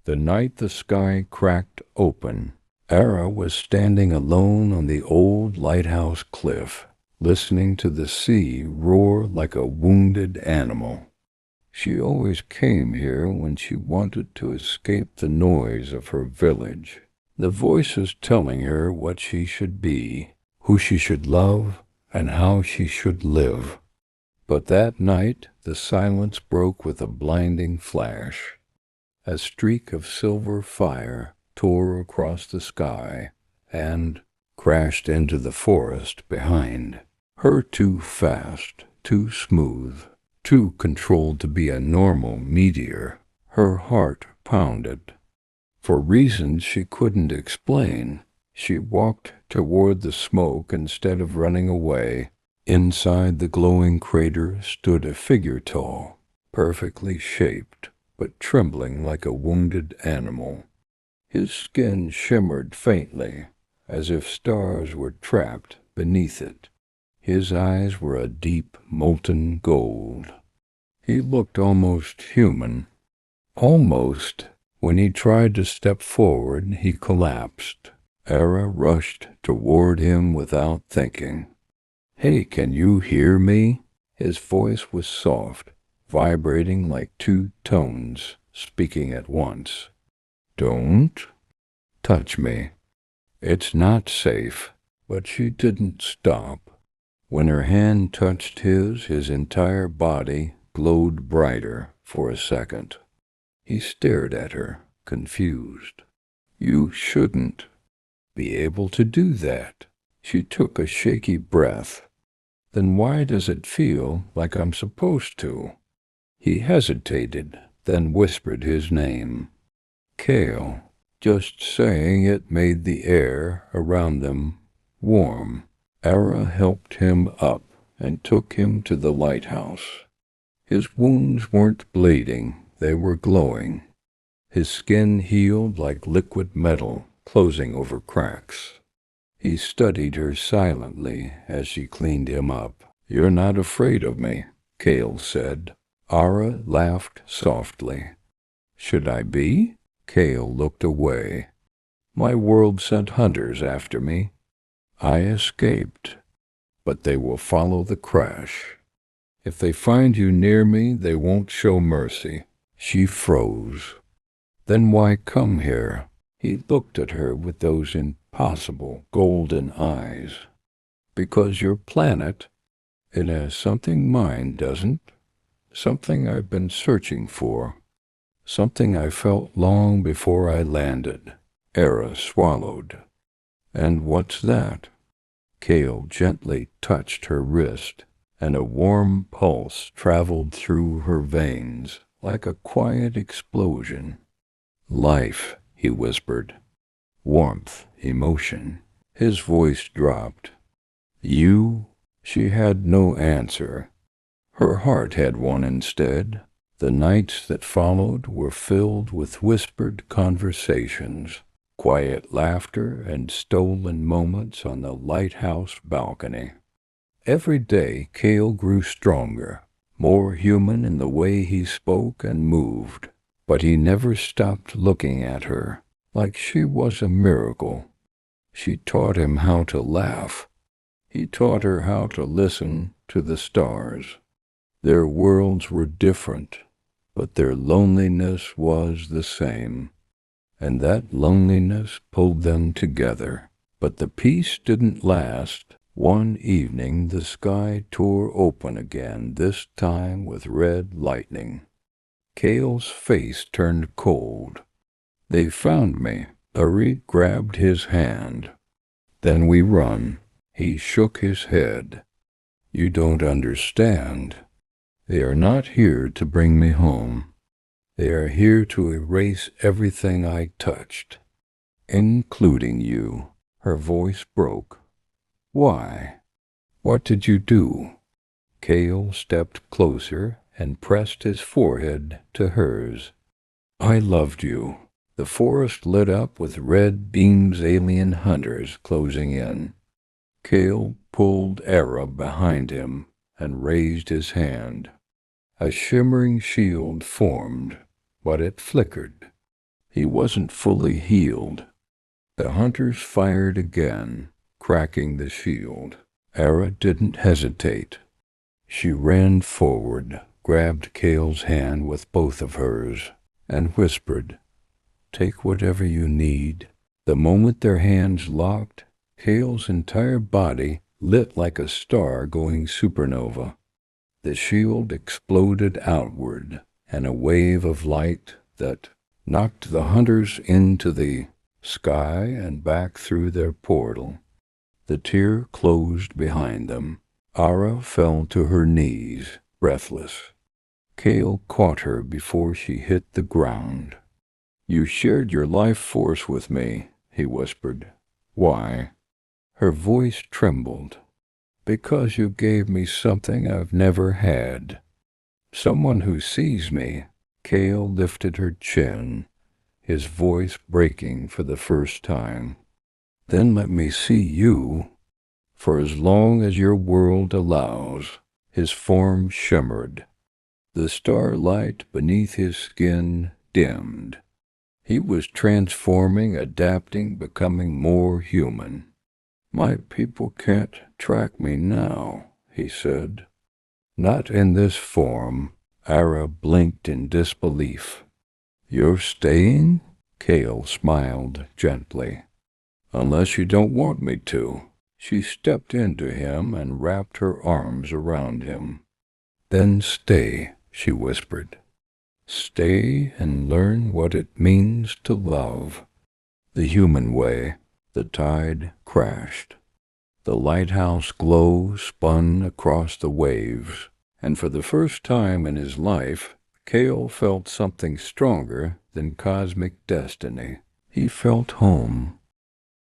The night the sky cracked open, Aira was standing alone on the old lighthouse cliff, listening to the sea roar like a wounded animal. She always came here when she wanted to escape the noise of her village, the voices telling her what she should be, who she should love, and how she should live. But that night the silence broke with a blinding flash. A streak of silver fire tore across the sky and crashed into the forest behind. Her too fast, too smooth, too controlled to be a normal meteor. Her heart pounded. For reasons she couldn't explain, she walked toward the smoke instead of running away. Inside the glowing crater stood a figure tall, perfectly shaped, but trembling like a wounded animal. His skin shimmered faintly, as if stars were trapped beneath it. His eyes were a deep, molten gold. He looked almost human. Almost. When he tried to step forward, he collapsed. Aira rushed toward him without thinking. "Hey, can you hear me?" His voice was soft, vibrating like two tones, speaking at once. "Don't touch me. It's not safe." But she didn't stop. When her hand touched his entire body glowed brighter for a second. He stared at her, confused. "You shouldn't be able to do that." She took a shaky breath. "Then why does it feel like I'm supposed to?" He hesitated, then whispered his name. "Kael." Just saying it made the air around them warm. Aira helped him up and took him to the lighthouse. His wounds weren't bleeding, they were glowing. His skin healed like liquid metal, closing over cracks. He studied her silently as she cleaned him up. "You're not afraid of me," Kael said. Aira laughed softly. "Should I be?" Kael looked away. "My world sent hunters after me. I escaped, but they will follow the crash. If they find you near me, they won't show mercy." She froze. "Then why come here?" He looked at her with those impossible golden eyes. "Because your planet, it has something mine doesn't. Something I've been searching for. Something I felt long before I landed." Aira swallowed. "And what's that?" Kael gently touched her wrist, and a warm pulse traveled through her veins like a quiet explosion. "Life," he whispered. "Warmth, emotion." His voice dropped. "You?" She had no answer. Her heart had one instead. The nights that followed were filled with whispered conversations, quiet laughter, and stolen moments on the lighthouse balcony. Every day Kael grew stronger, more human in the way he spoke and moved, but he never stopped looking at her, like she was a miracle. She taught him how to laugh. He taught her how to listen to the stars. Their worlds were different, but their loneliness was the same, and that loneliness pulled them together. But the peace didn't last. One evening the sky tore open again, this time with red lightning. Kael's face turned cold. "They found me." Uri grabbed his hand. "Then we run." He shook his head. "You don't understand. They are not here to bring me home. They are here to erase everything I touched, including you." Her voice broke. "Why? What did you do?" Kael stepped closer and pressed his forehead to hers. "I loved you." The forest lit up with red beams, alien hunters closing in. Kael pulled Aira behind him and raised his hand. A shimmering shield formed, but it flickered. He wasn't fully healed. The hunters fired again, cracking the shield. Aira didn't hesitate. She ran forward, grabbed Kael's hand with both of hers, and whispered, "Take whatever you need." The moment their hands locked, Kael's entire body lit like a star going supernova. The shield exploded outward, and a wave of light that knocked the hunters into the sky and back through their portal. The tier closed behind them. Aira fell to her knees, breathless. Kael caught her before she hit the ground. "You shared your life force with me," he whispered. "Why?" Her voice trembled. "Because you gave me something I've never had. Someone who sees me." Kael lifted her chin, his voice breaking for the first time. "Then let me see you. For as long as your world allows." His form shimmered. The starlight beneath his skin dimmed. He was transforming, adapting, becoming more human. "My people can't track me now," he said. "Not in this form." Aira blinked in disbelief. "You're staying?" Kael smiled gently. "Unless you don't want me to." She stepped into him and wrapped her arms around him. "Then stay," she whispered. "Stay and learn what it means to love." The human way. The tide crashed. The lighthouse glow spun across the waves, and for the first time in his life, Kael felt something stronger than cosmic destiny. He felt home.